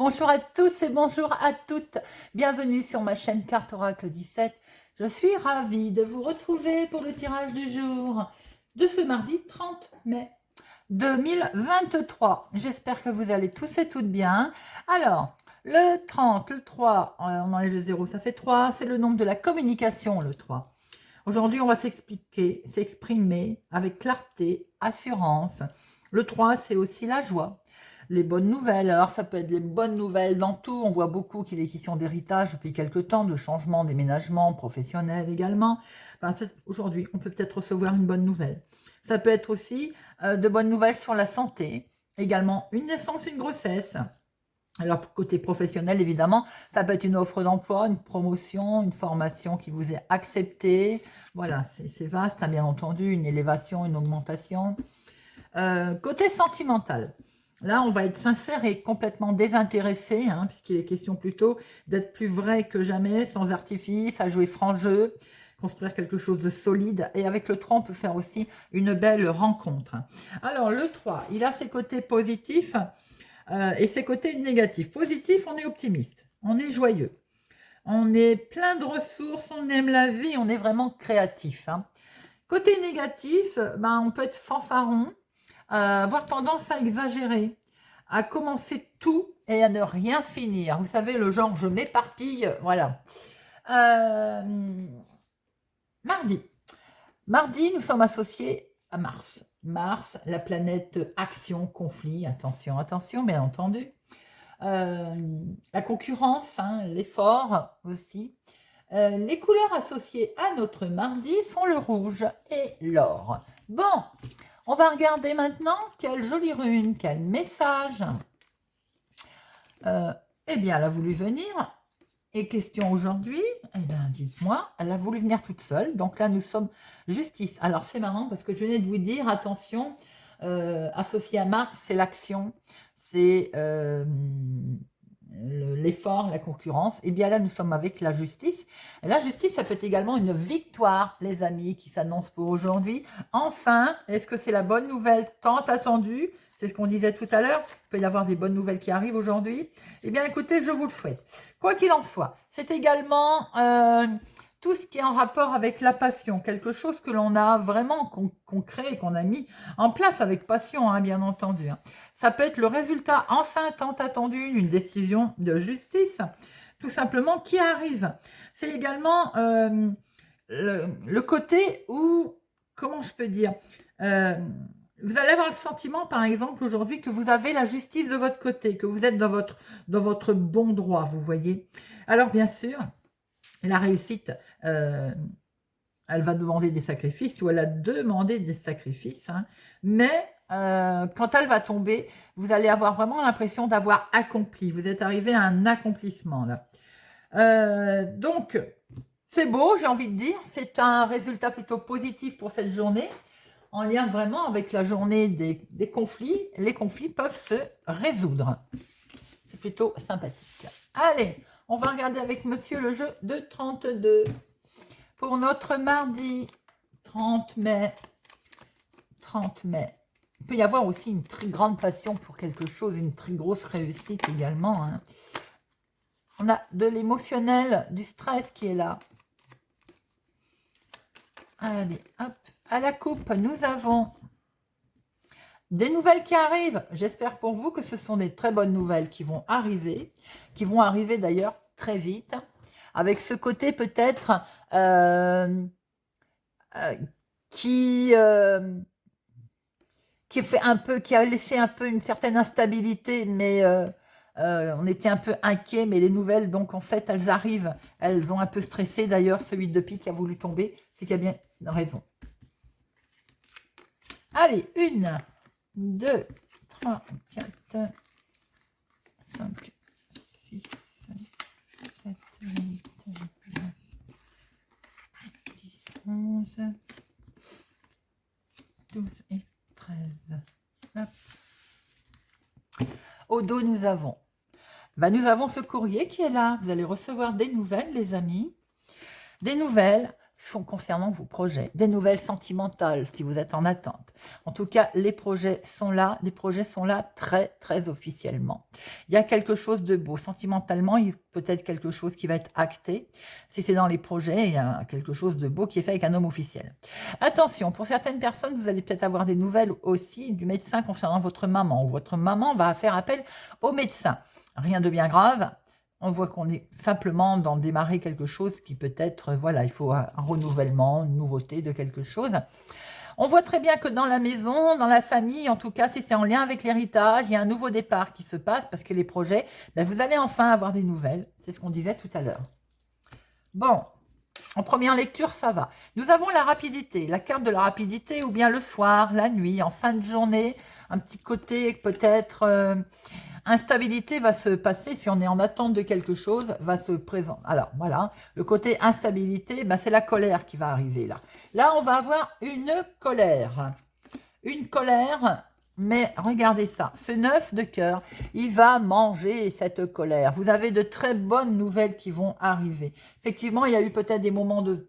Bonjour à tous et bonjour à toutes. Bienvenue sur ma chaîne Carte Oracle 17. Je suis ravie de vous retrouver pour le tirage du jour de ce mardi 30 mai 2023. J'espère que vous allez tous et toutes bien. Alors, le 30, le 3, on enlève le 0, ça fait 3. C'est le nombre de la communication, le 3. Aujourd'hui, on va s'exprimer avec clarté, assurance. Le 3, c'est aussi la joie. Les bonnes nouvelles, alors ça peut être les bonnes nouvelles dans tout, on voit beaucoup qu'il est question d'héritage depuis quelques temps, de changement, déménagement, professionnel également. Aujourd'hui, on peut peut-être recevoir une bonne nouvelle. Ça peut être aussi de bonnes nouvelles sur la santé, également une naissance, une grossesse. Alors, côté professionnel, évidemment, ça peut être une offre d'emploi, une promotion, une formation qui vous est acceptée. Voilà, c'est vaste, hein, bien entendu, une élévation, une augmentation. Côté sentimental, là, on va être sincère et complètement désintéressé, hein, puisqu'il est question plutôt d'être plus vrai que jamais, sans artifice, à jouer franc jeu, construire quelque chose de solide. Et avec le 3, on peut faire aussi une belle rencontre. Alors, le 3, il a ses côtés positifs et ses côtés négatifs. Positif, on est optimiste, on est joyeux, on est plein de ressources, on aime la vie, on est vraiment créatif. Hein. Côté négatif, on peut être fanfaron, avoir tendance à exagérer, à commencer tout et à ne rien finir. Vous savez, le genre je m'éparpille, voilà. Mardi. Mardi, nous sommes associés à Mars. Mars, la planète action, conflit, attention, attention, bien entendu. La concurrence, hein, l'effort aussi. Les couleurs associées à notre mardi sont le rouge et l'or. Bon, on va regarder maintenant quelle jolie rune, quel message. Eh bien, elle a voulu venir. Et question aujourd'hui, eh bien, dites-moi, elle a voulu venir toute seule. Donc là, nous sommes justice. Alors, c'est marrant parce que je venais de vous dire, attention, associé à Mars, c'est l'action, c'est l'effort, la concurrence. Et bien là, nous sommes avec la justice. Et la justice, ça peut être également une victoire, les amis, qui s'annonce pour aujourd'hui. Enfin, est-ce que c'est la bonne nouvelle tant attendue? C'est ce qu'on disait tout à l'heure. Il peut y avoir des bonnes nouvelles qui arrivent aujourd'hui. Eh bien, écoutez, je vous le souhaite. Quoi qu'il en soit, c'est également tout ce qui est en rapport avec la passion, quelque chose que l'on a vraiment concret, qu'on a mis en place avec passion, hein, bien entendu. Hein. Ça peut être le résultat enfin tant attendu d'une décision de justice, tout simplement, qui arrive. C'est également le côté où, comment je peux dire, vous allez avoir le sentiment, par exemple, aujourd'hui, que vous avez la justice de votre côté, que vous êtes dans votre bon droit, vous voyez. Alors, bien sûr, la réussite, elle va demander des sacrifices, ou elle a demandé des sacrifices, hein, mais quand elle va tomber, vous allez avoir vraiment l'impression d'avoir accompli. Vous êtes arrivé à un accomplissement, là. Donc, c'est beau, j'ai envie de dire. C'est un résultat plutôt positif pour cette journée, en lien vraiment avec la journée des conflits. Les conflits peuvent se résoudre. C'est plutôt sympathique. Allez, on va regarder avec monsieur le jeu de 32 pour notre mardi 30 mai. 30 mai. Il peut y avoir aussi une très grande passion pour quelque chose, une très grosse réussite également. Hein. On a de l'émotionnel, du stress qui est là. Allez, hop. À la coupe, nous avons des nouvelles qui arrivent. J'espère pour vous que ce sont des très bonnes nouvelles qui vont arriver d'ailleurs très vite, avec ce côté peut-être qui fait un peu, qui a laissé un peu une certaine instabilité, mais on était un peu inquiet, mais les nouvelles, donc en fait, elles arrivent, elles ont un peu stressé. D'ailleurs, celui de pique qui a voulu tomber, c'est qu'il y a bien raison. Allez, 1, 2, 3, 4, 5, 6, 7, 8, 9, 10, 11, 12 et 13. Hop. Au dos, nous avons ce courrier qui est là. Vous allez recevoir des nouvelles, les amis. Des nouvelles sont concernant vos projets, des nouvelles sentimentales si vous êtes en attente. En tout cas, les projets sont là très très officiellement. Il y a quelque chose de beau. Sentimentalement, il y a peut-être quelque chose qui va être acté. Si c'est dans les projets, il y a quelque chose de beau qui est fait avec un homme officiel. Attention, pour certaines personnes, vous allez peut-être avoir des nouvelles aussi du médecin concernant votre maman, ou votre maman va faire appel au médecin. Rien de bien grave. On voit qu'on est simplement dans démarrer quelque chose qui peut être, voilà, il faut un renouvellement, une nouveauté de quelque chose. On voit très bien que dans la maison, dans la famille, en tout cas, si c'est en lien avec l'héritage, il y a un nouveau départ qui se passe parce que les projets, ben, vous allez enfin avoir des nouvelles. C'est ce qu'on disait tout à l'heure. Bon, en première lecture, ça va. Nous avons la rapidité, la carte de la rapidité, ou bien le soir, la nuit, en fin de journée, un petit côté peut-être... instabilité va se passer, si on est en attente de quelque chose, va se présenter. Alors, voilà, le côté instabilité, ben, c'est la colère qui va arriver là. Là, on va avoir une colère. Une colère, mais regardez ça. Ce 9 de cœur, il va manger cette colère. Vous avez de très bonnes nouvelles qui vont arriver. Effectivement, il y a eu peut-être des moments de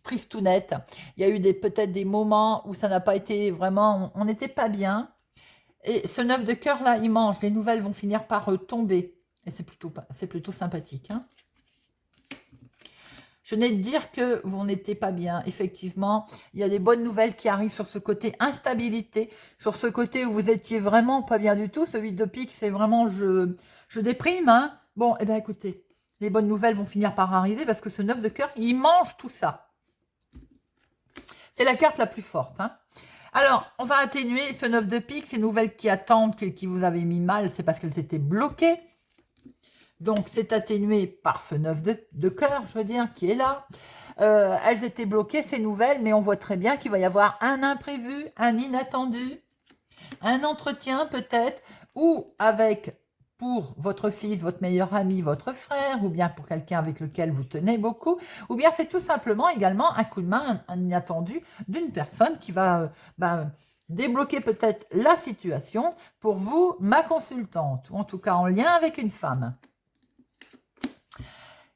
tristounette. Il y a eu peut-être des moments où ça n'a pas été vraiment... On n'était pas bien. Et ce 9 de cœur là, il mange. Les nouvelles vont finir par tomber. Et c'est plutôt sympathique. Hein. Je n'ai de dire que vous n'étiez pas bien. Effectivement, il y a des bonnes nouvelles qui arrivent sur ce côté instabilité, sur ce côté où vous étiez vraiment pas bien du tout. Ce 8 de pique, c'est vraiment je déprime. Hein. Bon, eh bien écoutez, les bonnes nouvelles vont finir par arriver parce que ce 9 de cœur, il mange tout ça. C'est la carte la plus forte. Hein. Alors, on va atténuer ce 9 de pique, ces nouvelles qui attendent, qui vous avaient mis mal, c'est parce qu'elles étaient bloquées. Donc, c'est atténué par ce 9 de cœur, je veux dire, qui est là. Elles étaient bloquées, ces nouvelles, mais on voit très bien qu'il va y avoir un imprévu, un inattendu, un entretien peut-être, ou avec, pour votre fils, votre meilleur ami, votre frère, ou bien pour quelqu'un avec lequel vous tenez beaucoup, ou bien c'est tout simplement également un coup de main, un inattendu d'une personne qui va débloquer peut-être la situation pour vous, ma consultante, ou en tout cas en lien avec une femme.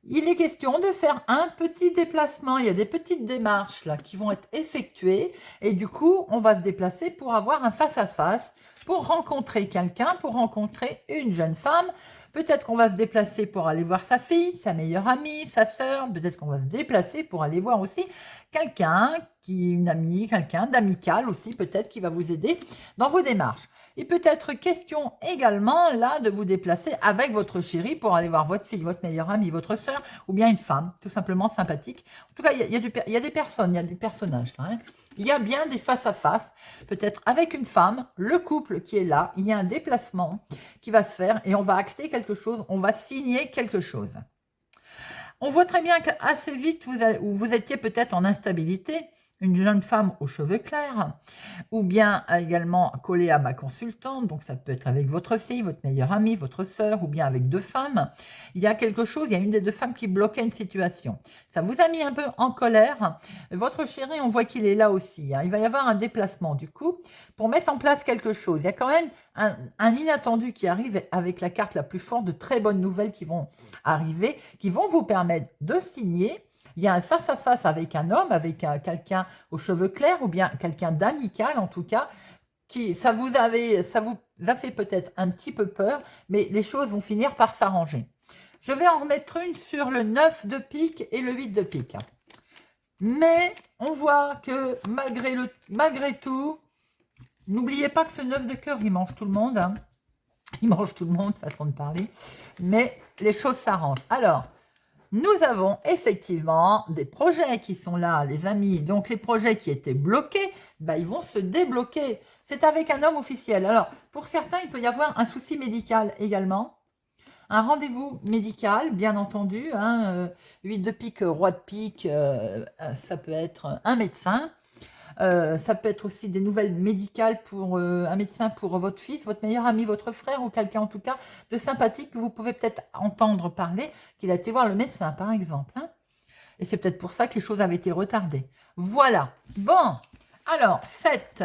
Il est question de faire un petit déplacement. Il y a des petites démarches là qui vont être effectuées et du coup, on va se déplacer pour avoir un face-à-face, pour rencontrer quelqu'un, pour rencontrer une jeune femme. Peut-être qu'on va se déplacer pour aller voir sa fille, sa meilleure amie, sa sœur. Peut-être qu'on va se déplacer pour aller voir aussi quelqu'un, une amie, quelqu'un d'amical aussi, peut-être qui va vous aider dans vos démarches. Il peut être question également là de vous déplacer avec votre chéri pour aller voir votre fille, votre meilleure amie, votre sœur ou bien une femme, tout simplement sympathique. En tout cas, il y a des personnes, il y a du personnage là. Hein. Il y a bien des face-à-face, peut-être avec une femme, le couple qui est là, il y a un déplacement qui va se faire et on va acter quelque chose, on va signer quelque chose. On voit très bien qu'assez vite, vous étiez peut-être en instabilité, une jeune femme aux cheveux clairs, ou bien également collée à ma consultante, donc ça peut être avec votre fille, votre meilleure amie, votre sœur, ou bien avec deux femmes. Il y a quelque chose, il y a une des deux femmes qui bloquait une situation. Ça vous a mis un peu en colère. Votre chéri, on voit qu'il est là aussi. Hein. Il va y avoir un déplacement du coup, pour mettre en place quelque chose. Il y a quand même un inattendu qui arrive avec la carte la plus forte, de très bonnes nouvelles qui vont arriver, qui vont vous permettre de signer. Il y a un face-à-face avec un homme, avec quelqu'un aux cheveux clairs ou bien quelqu'un d'amical en tout cas, ça vous a fait peut-être un petit peu peur, mais les choses vont finir par s'arranger. Je vais en remettre une sur le 9 de pique et le 8 de pique. Mais on voit que malgré tout, n'oubliez pas que ce 9 de cœur, il mange tout le monde. Hein. Il mange tout le monde, façon de parler. Mais les choses s'arrangent. Alors, nous avons effectivement des projets qui sont là, les amis. Donc, les projets qui étaient bloqués, ils vont se débloquer. C'est avec un homme officiel. Alors, pour certains, il peut y avoir un souci médical également. Un rendez-vous médical, bien entendu. 8 de pique, roi de pique, ça peut être un médecin. Ça peut être aussi des nouvelles médicales pour un médecin pour votre fils, votre meilleur ami, votre frère ou quelqu'un en tout cas de sympathique que vous pouvez peut-être entendre parler, qu'il a été voir le médecin par exemple. Hein. Et c'est peut-être pour ça que les choses avaient été retardées. Voilà. Bon, alors 7,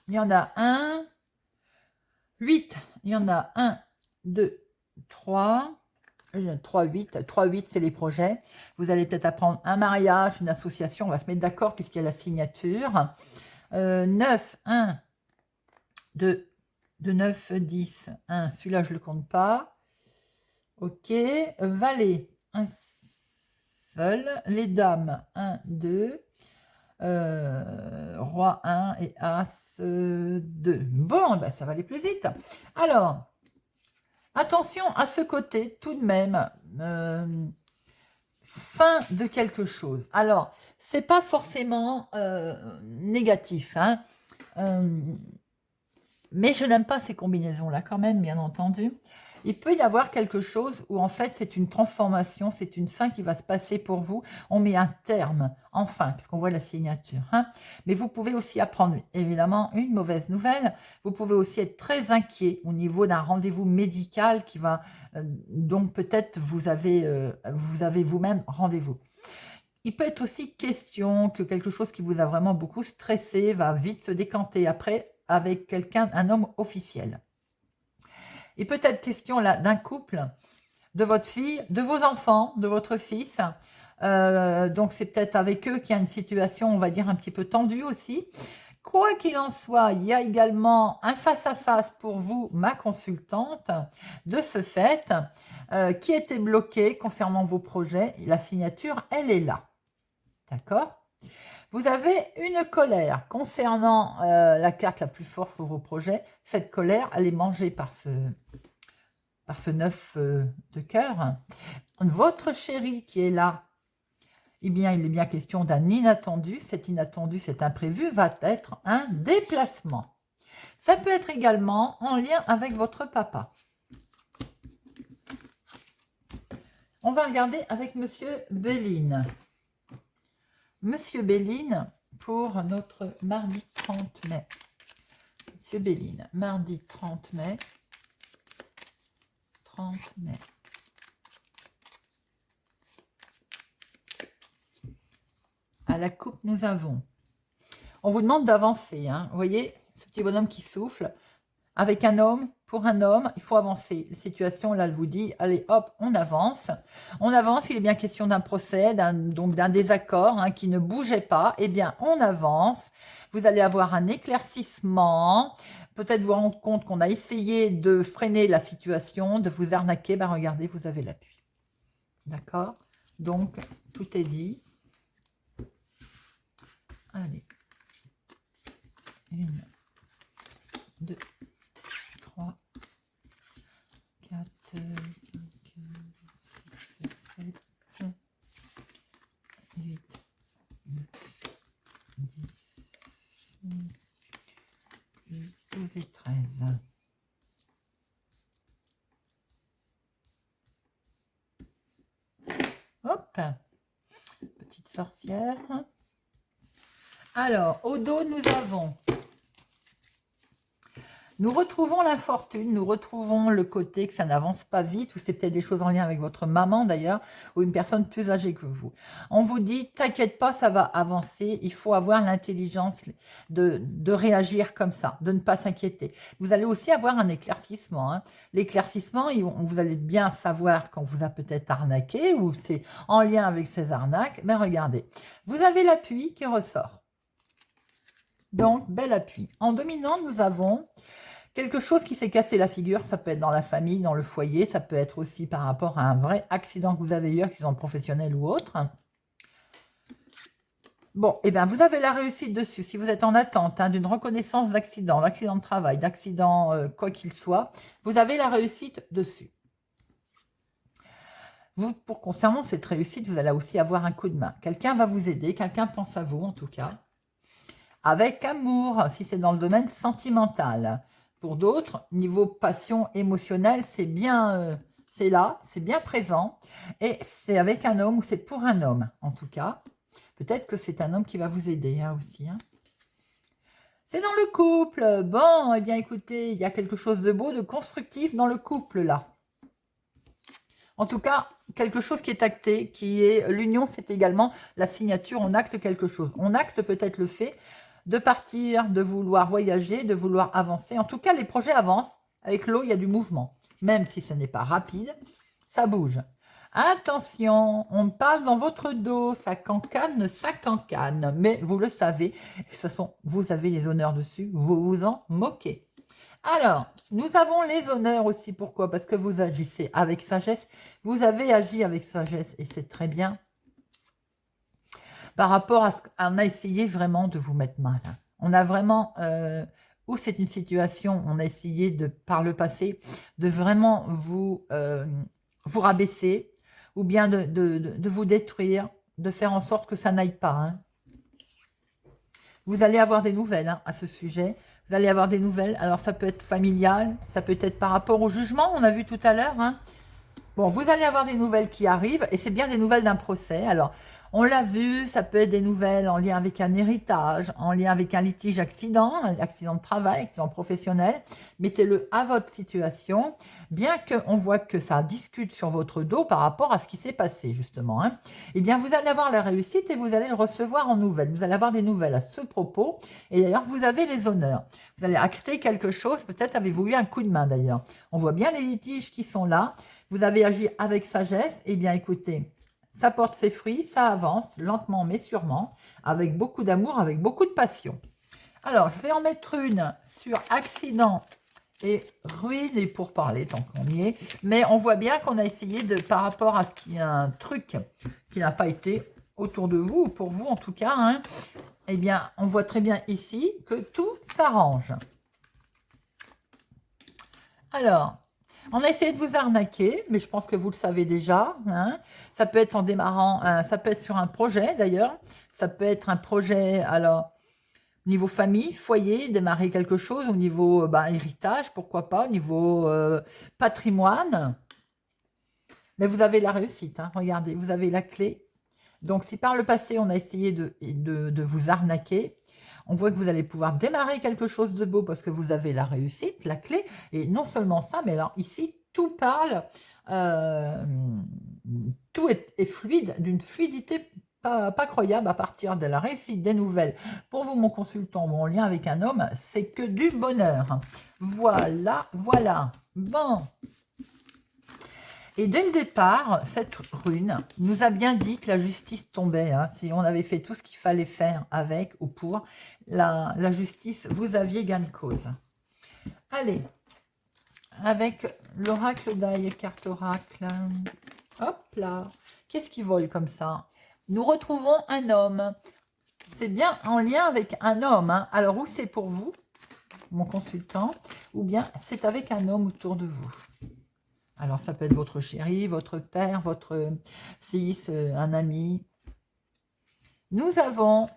il y en a 1. 8, il y en a 1, 2, 3, 3-8, 3-8, c'est les projets. Vous allez peut-être apprendre un mariage, une association, on va se mettre d'accord puisqu'il y a la signature. 9, 1, 2, 9, 10, 1, celui-là je ne le compte pas. Ok, valet, un seul. Les dames, 1, 2. Roi 1 et As 2. Bon, ben, ça va aller plus vite. Alors, attention à ce côté tout de même. Fin de quelque chose. Alors, c'est pas forcément négatif, hein. Mais je n'aime pas ces combinaisons-là quand même, bien entendu. Il peut y avoir quelque chose où en fait c'est une transformation, c'est une fin qui va se passer pour vous. On met un terme, enfin, puisqu'on voit la signature. Hein. Mais vous pouvez aussi apprendre évidemment une mauvaise nouvelle. Vous pouvez aussi être très inquiet au niveau d'un rendez-vous médical qui va, donc peut-être vous avez vous-même rendez-vous. Il peut être aussi question que quelque chose qui vous a vraiment beaucoup stressé va vite se décanter après avec quelqu'un, un homme officiel. Il peut être question là d'un couple, de votre fille, de vos enfants, de votre fils. Donc c'est peut-être avec eux qu'il y a une situation, on va dire, un petit peu tendue aussi. Quoi qu'il en soit, il y a également un face-à-face pour vous, ma consultante, de ce fait, qui était bloqué concernant vos projets. La signature, elle est là. D'accord ? Vous avez une colère concernant la carte la plus forte pour vos projets. Cette colère, elle est mangée par ce 9 de cœur. Votre chéri qui est là, eh bien, il est bien question d'un inattendu. Cet inattendu, cet imprévu, va être un déplacement. Ça peut être également en lien avec votre papa. On va regarder avec Monsieur Béline. Monsieur Béline, pour notre mardi 30 mai. Monsieur Béline, mardi 30 mai. 30 mai. À la coupe, nous avons. On vous demande d'avancer. Hein. Vous voyez, ce petit bonhomme qui souffle. Avec un homme, pour un homme, il faut avancer. La situation, là, elle vous dit, allez, hop, on avance. On avance, il est bien question d'un procès, donc d'un désaccord hein, qui ne bougeait pas. Eh bien, on avance. Vous allez avoir un éclaircissement. Peut-être vous rendre compte qu'on a essayé de freiner la situation, de vous arnaquer. Ben, regardez, vous avez l'appui. D'accord? Donc, tout est dit. Allez. 1, 2, 3, 4, 5, 6, 7, 8, 9, 10, 12 et 13. Hop, petite sorcière. Alors, au dos, nous avons... Nous retrouvons l'infortune, nous retrouvons le côté que ça n'avance pas vite, ou c'est peut-être des choses en lien avec votre maman d'ailleurs, ou une personne plus âgée que vous. On vous dit, t'inquiète pas, ça va avancer, il faut avoir l'intelligence de réagir comme ça, de ne pas s'inquiéter. Vous allez aussi avoir un éclaircissement. Hein. L'éclaircissement, vous allez bien savoir quand vous a peut-être arnaqué, ou c'est en lien avec ces arnaques. Mais regardez, vous avez l'appui qui ressort. Donc, bel appui. En dominant, nous avons... quelque chose qui s'est cassé la figure, ça peut être dans la famille, dans le foyer, ça peut être aussi par rapport à un vrai accident que vous avez eu, accident professionnel ou autre. Bon, eh bien, vous avez la réussite dessus. Si vous êtes en attente hein, d'une reconnaissance d'accident, d'accident de travail, d'accident quoi qu'il soit, vous avez la réussite dessus. Vous, pour concernant cette réussite, vous allez aussi avoir un coup de main. Quelqu'un va vous aider, quelqu'un pense à vous en tout cas. Avec amour, si c'est dans le domaine sentimental. Pour d'autres, niveau passion émotionnelle, c'est bien, c'est là, c'est bien présent. Et c'est avec un homme ou c'est pour un homme, en tout cas. Peut-être que c'est un homme qui va vous aider hein, aussi. Hein. C'est dans le couple. Bon, eh bien écoutez, il y a quelque chose de beau, de constructif dans le couple là. En tout cas, quelque chose qui est acté, qui est l'union, c'est également la signature, on acte quelque chose. On acte peut-être le fait de partir, de vouloir voyager, de vouloir avancer. En tout cas, les projets avancent. Avec l'eau, il y a du mouvement. Même si ce n'est pas rapide, ça bouge. Attention, on parle dans votre dos, ça cancane, mais vous le savez, de toute façon, vous avez les honneurs dessus, vous vous en moquez. Alors, nous avons les honneurs aussi, pourquoi? Parce que vous agissez avec sagesse, vous avez agi avec sagesse, et c'est très bien. Par rapport à ce qu'on a essayé vraiment de vous mettre mal. On a vraiment, où c'est une situation, on a essayé de, par le passé, de vraiment vous rabaisser, ou bien de vous détruire, de faire en sorte que ça n'aille pas. Hein. Vous allez avoir des nouvelles hein, à ce sujet. Vous allez avoir des nouvelles. Alors, ça peut être familial, ça peut être par rapport au jugement, on a vu tout à l'heure. Hein. Bon, vous allez avoir des nouvelles qui arrivent, et c'est bien des nouvelles d'un procès. Alors, on l'a vu, ça peut être des nouvelles en lien avec un héritage, en lien avec un litige accident, un accident de travail, accident professionnel. Mettez-le à votre situation, bien qu'on voit que ça discute sur votre dos par rapport à ce qui s'est passé, justement. Hein. Eh bien, vous allez avoir la réussite et vous allez le recevoir en nouvelles. Vous allez avoir des nouvelles à ce propos. Et d'ailleurs, vous avez les honneurs. Vous allez acter quelque chose, peut-être avez-vous eu un coup de main d'ailleurs. On voit bien les litiges qui sont là. Vous avez agi avec sagesse. Eh bien, écoutez, ça porte ses fruits, ça avance, lentement mais sûrement, avec beaucoup d'amour, avec beaucoup de passion. Alors, je vais en mettre une sur accident et ruine et pourparlers, tant qu'on y est. Mais on voit bien qu'on a essayé de, par rapport à ce qu'il y a un truc qui n'a pas été autour de vous, ou pour vous en tout cas, hein, eh bien, on voit très bien ici que tout s'arrange. Alors, on a essayé de vous arnaquer, mais je pense que vous le savez déjà. Hein. Ça peut être en démarrant, ça peut être sur un projet d'ailleurs. Ça peut être un projet, alors, niveau famille, foyer, démarrer quelque chose, au niveau héritage, pourquoi pas, au niveau patrimoine. Mais vous avez la réussite, hein. Regardez, vous avez la clé. Donc, si par le passé, on a essayé de vous arnaquer, on voit que vous allez pouvoir démarrer quelque chose de beau parce que vous avez la réussite, la clé. Et non seulement ça, mais alors ici, tout parle, tout est fluide, d'une fluidité pas croyable à partir de la réussite des nouvelles. Pour vous, mon consultant, mon lien avec un homme, c'est que du bonheur. Voilà, voilà. Bon. Et dès le départ, cette rune nous a bien dit que la justice tombait. Hein. Si on avait fait tout ce qu'il fallait faire avec ou pour la justice, vous aviez gain de cause. Allez, avec l'oracle d'ail, carte oracle. Hop là, qu'est-ce qui vole comme ça? Nous retrouvons un homme. C'est bien en lien avec un homme. Hein. Alors, où c'est pour vous, mon consultant, ou bien c'est avec un homme autour de vous. Alors, ça peut être votre chéri, votre père, votre fils, un ami. Nous avons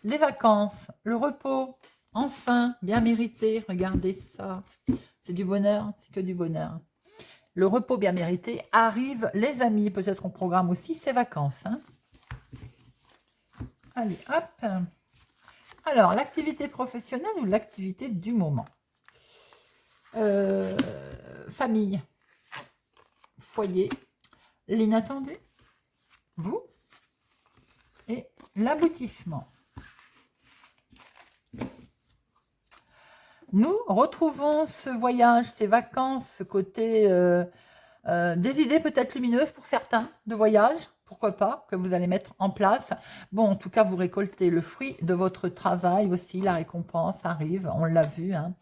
les vacances, le repos, enfin, bien mérité. Regardez ça. C'est du bonheur, c'est que du bonheur. Le repos bien mérité arrive, les amis. Peut-être on programme aussi ces vacances. Hein. Allez, hop. Alors, l'activité professionnelle ou l'activité du moment. Famille. Foyer, l'inattendu, vous, et l'aboutissement. Nous retrouvons ce voyage, ces vacances, ce côté des idées peut-être lumineuses pour certains de voyage, pourquoi pas, que vous allez mettre en place. Bon, en tout cas, vous récoltez le fruit de votre travail aussi, la récompense arrive, on l'a vu. Hein.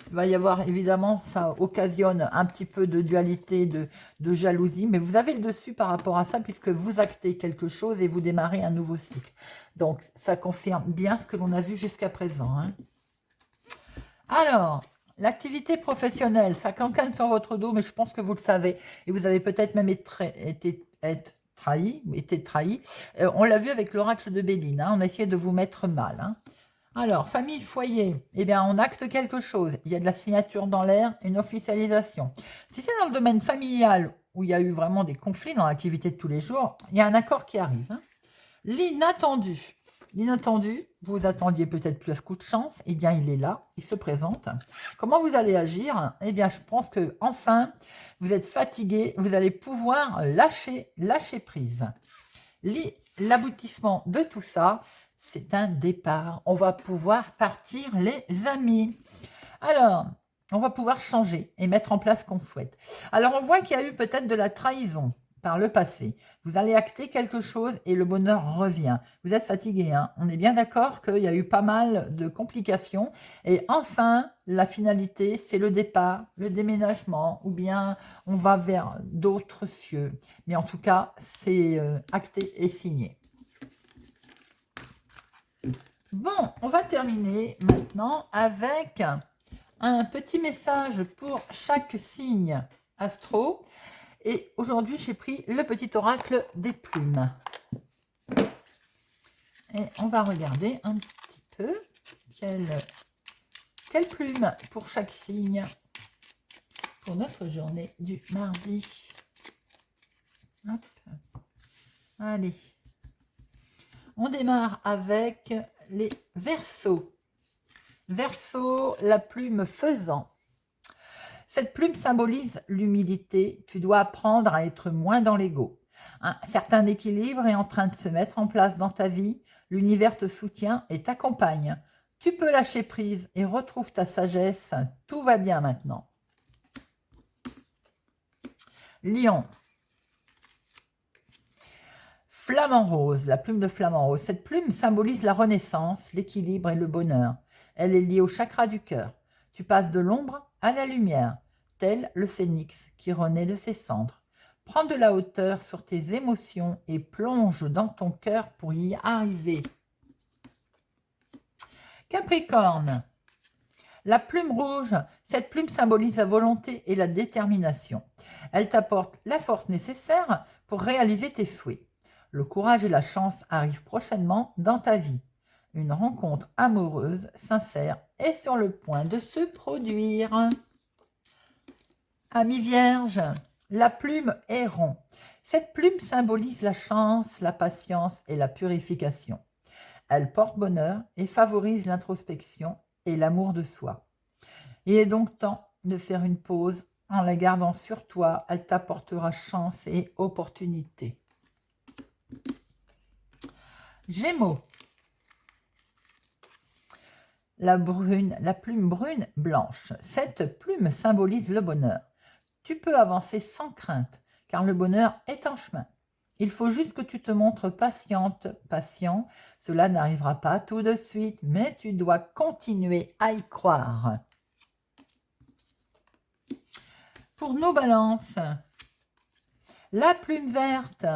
Il va y avoir, évidemment, ça occasionne un petit peu de dualité, de jalousie, mais vous avez le dessus par rapport à ça, puisque vous actez quelque chose et vous démarrez un nouveau cycle. Donc, ça confirme bien ce que l'on a vu jusqu'à présent. Hein. Alors, l'activité professionnelle, ça cancane sur votre dos, mais je pense que vous le savez, et vous avez peut-être même été trahi. On l'a vu avec l'oracle de Béline, hein, on a essayé de vous mettre mal. Hein. Alors, famille, foyer, eh bien, on acte quelque chose. Il y a de la signature dans l'air, une officialisation. Si c'est dans le domaine familial, où il y a eu vraiment des conflits dans l'activité de tous les jours, il y a un accord qui arrive. Hein. L'inattendu. L'inattendu, vous attendiez peut-être plus à ce coup de chance, eh bien, il est là, il se présente. Comment vous allez agir? Eh bien, je pense que enfin, vous êtes fatigué, vous allez pouvoir lâcher prise. L'aboutissement de tout ça, c'est un départ. On va pouvoir partir, les amis. Alors, on va pouvoir changer et mettre en place ce qu'on souhaite. Alors, on voit qu'il y a eu peut-être de la trahison par le passé. Vous allez acter quelque chose et le bonheur revient. Vous êtes fatigué, hein? On est bien d'accord qu'il y a eu pas mal de complications. Et enfin, la finalité, c'est le départ, le déménagement, ou bien on va vers d'autres cieux. Mais en tout cas, c'est acté et signé. Bon, on va terminer maintenant avec un petit message pour chaque signe astro. Et aujourd'hui, j'ai pris le petit oracle des plumes. Et on va regarder un petit peu quelle plume pour chaque signe pour notre journée du mardi. Hop. Allez. On démarre avec les Verseaux. Verseau, la plume faisant. Cette plume symbolise l'humilité. Tu dois apprendre à être moins dans l'ego. Un certain équilibre est en train de se mettre en place dans ta vie. L'univers te soutient et t'accompagne. Tu peux lâcher prise et retrouve ta sagesse. Tout va bien maintenant. Lion. Flamant rose, la plume de flamant rose. Cette plume symbolise la renaissance, l'équilibre et le bonheur. Elle est liée au chakra du cœur. Tu passes de l'ombre à la lumière, tel le phénix qui renaît de ses cendres. Prends de la hauteur sur tes émotions et plonge dans ton cœur pour y arriver. Capricorne. La plume rouge, cette plume symbolise la volonté et la détermination. Elle t'apporte la force nécessaire pour réaliser tes souhaits. Le courage et la chance arrivent prochainement dans ta vie. Une rencontre amoureuse, sincère est sur le point de se produire. Ami Vierge, la plume est rond. Cette plume symbolise la chance, la patience et la purification. Elle porte bonheur et favorise l'introspection et l'amour de soi. Il est donc temps de faire une pause en la gardant sur toi. Elle t'apportera chance et opportunité. Gémeaux. La plume brune blanche. Cette plume symbolise le bonheur. Tu peux avancer sans crainte, car le bonheur est en chemin. Il faut juste que tu te montres patiente, patient. Cela n'arrivera pas tout de suite, mais tu dois continuer à y croire. Pour nos balances, la plume verte,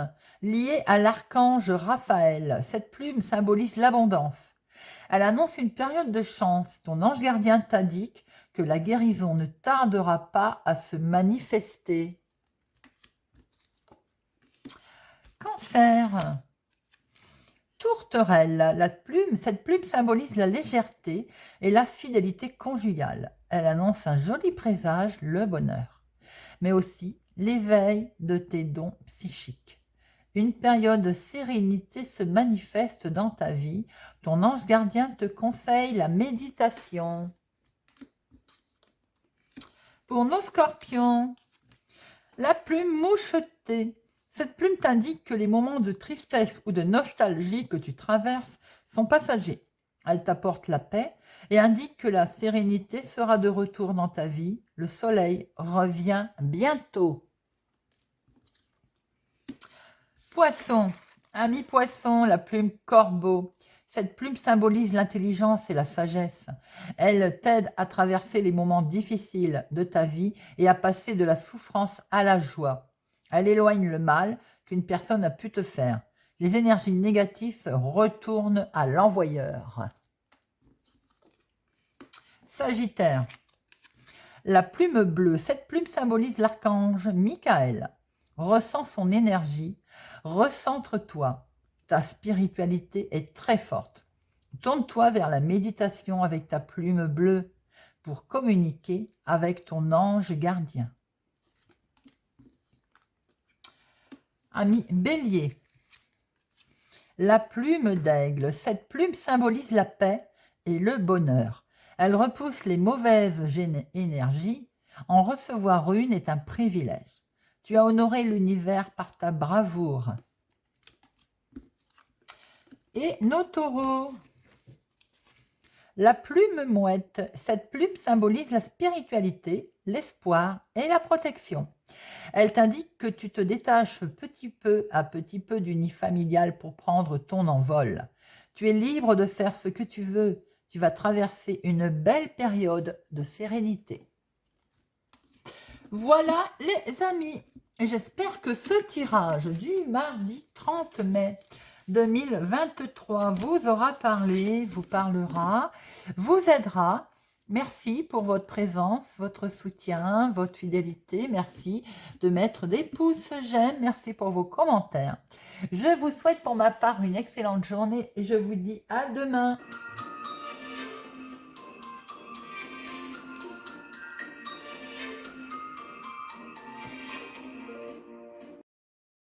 liée à l'archange Raphaël. Cette plume symbolise l'abondance. Elle annonce une période de chance. Ton ange gardien t'indique que la guérison ne tardera pas à se manifester. Cancer. Tourterelle, cette plume symbolise la légèreté et la fidélité conjugale. Elle annonce un joli présage, le bonheur, mais aussi l'éveil de tes dons psychiques. Une période de sérénité se manifeste dans ta vie. Ton ange gardien te conseille la méditation. Pour nos scorpions, la plume mouchetée. Cette plume t'indique que les moments de tristesse ou de nostalgie que tu traverses sont passagers. Elle t'apporte la paix et indique que la sérénité sera de retour dans ta vie. Le soleil revient bientôt. Poisson, ami poisson, la plume corbeau. Cette plume symbolise l'intelligence et la sagesse. Elle t'aide à traverser les moments difficiles de ta vie et à passer de la souffrance à la joie. Elle éloigne le mal qu'une personne a pu te faire. Les énergies négatives retournent à l'envoyeur. Sagittaire, la plume bleue. Cette plume symbolise l'archange Michael. Ressens son énergie. Recentre-toi, ta spiritualité est très forte. Tourne-toi vers la méditation avec ta plume bleue pour communiquer avec ton ange gardien. Ami Bélier, la plume d'aigle. Cette plume symbolise la paix et le bonheur. Elle repousse les mauvaises énergies. En recevoir une est un privilège. Tu as honoré l'univers par ta bravoure. Et nos taureaux. La plume mouette. Cette plume symbolise la spiritualité, l'espoir et la protection. Elle t'indique que tu te détaches petit peu à petit peu du nid familial pour prendre ton envol. Tu es libre de faire ce que tu veux. Tu vas traverser une belle période de sérénité. Voilà les amis, j'espère que ce tirage du mardi 30 mai 2023 vous aura parlé, vous parlera, vous aidera. Merci pour votre présence, votre soutien, votre fidélité. Merci de mettre des pouces j'aime. Merci pour vos commentaires. Je vous souhaite pour ma part une excellente journée et je vous dis à demain.